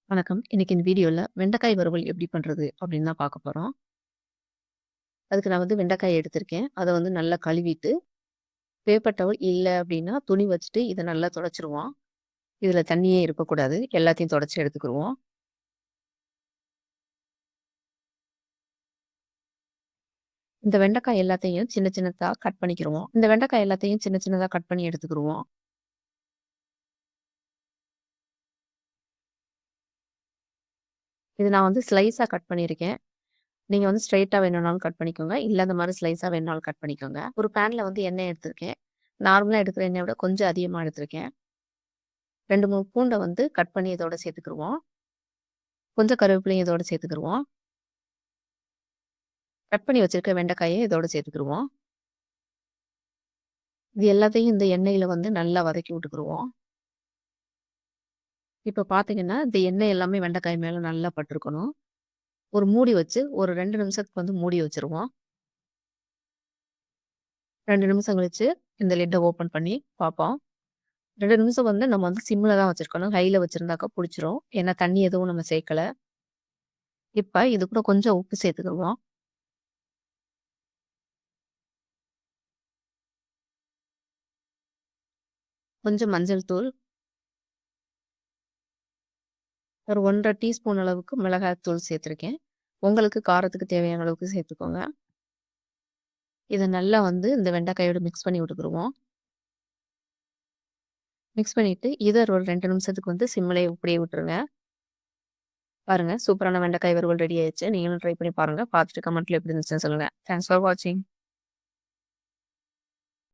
வணக்கம். இன்னைக்கு இந்த வீடியோல வெண்டைக்காய் வறுவல் எப்படி பண்றது அப்படின்னு தான் பார்க்க போறோம். அதுக்கு நான் வந்து வெண்டைக்காய் எடுத்திருக்கேன். அத வந்து நல்லா கழுவிட்டு, பேப்பர் டவல் இல்ல அப்படின்னா துணி வச்சுட்டு இத நல்லா துடைச்சிருவோம். இதுல தண்ணியே இருக்கக்கூடாது. எல்லாத்தையும் துடைச்சு எடுத்துக்குருவோம். இந்த வெண்டைக்காய் எல்லாத்தையும் சின்ன சின்னதா கட் பண்ணிக்கிருவோம். இந்த வெண்டைக்காய் எல்லாத்தையும் சின்ன சின்னதா கட் பண்ணி எடுத்துக்குருவோம். இது நான் வந்து ஸ்லைஸா கட் பண்ணியிருக்கேன். நீங்க வந்து ஸ்ட்ரெயிட்டா வேணும்னாலும் கட் பண்ணிக்கோங்க. இல்ல அந்த மாரி ஸ்லைஸா வேணும்னாலும் கட் பண்ணிக்கோங்க. ஒரு பேன்ல வந்து எண்ணெய் எடுத்திருக்கேன். நார்மலா எடுக்கிற எண்ணெய விட கொஞ்சம் அதிகமா எடுத்திருக்கேன். 2, 3 பூண்ட வந்து கட் பண்ணி இதோட சேர்த்துக்குருவோம். கொஞ்சம் கருவேப்பிலையும் இதோட சேர்த்துக்குருவோம். கட் பண்ணி வச்சிருக்க வெண்டைக்காய இதோட சேர்த்துக்குருவோம். இது எல்லாத்தையும் இந்த எண்ணெயில வந்து நல்லா வதக்கி விட்டுக்குருவோம். இப்ப பார்த்தீங்கன்னா, இந்த எண்ணெய் எல்லாமே வெண்டைக்காய் மேல நல்லா பட்டுருக்கணும். ஒரு மூடி வச்சு ஒரு 2 நிமிஷத்துக்கு வந்து மூடி வச்சுருவோம். 2 நிமிஷம் கழிச்சு இந்த லிட்ட ஓப்பன் பண்ணி பார்ப்போம். 2 நிமிஷம் வந்து நம்ம வந்து சிம்ல தான் வச்சிருக்கணும். ஹைல வச்சிருந்தாக்கா புடிச்சிரும். ஏன்னா தண்ணி எதுவும் நம்ம சேர்க்கல. இப்ப இது கூட கொஞ்சம் உப்பு சேர்த்துக்குருவோம். கொஞ்சம் மஞ்சள் தூள், ஒரு 1 1/2 டீஸ்பூன் அளவுக்கு மிளகாய் தூள் சேர்த்துருக்கேன். உங்களுக்கு காரத்துக்கு தேவையான அளவுக்கு சேர்த்துக்கோங்க. இத நல்லா வந்து இந்த வெண்டைக்காயோட மிக்ஸ் பண்ணி விட்டுக்குருவோம். மிக்ஸ் பண்ணிட்டு, இத ஒரு 2 நிமிஷத்துக்கு வந்து சிம்லயே இப்படியே விட்டுருங்க. பாருங்க, சூப்பரான வெண்டைக்காய் வறுவல் ரெடி ஆயிருச்சு. நீங்களும் ட்ரை பண்ணி பாருங்க. பார்த்துட்டு கமெண்ட்ல எப்படி இருந்துச்சுன்னு சொல்லுங்க. தேங்க்ஸ் ஃபார் வாட்சிங்.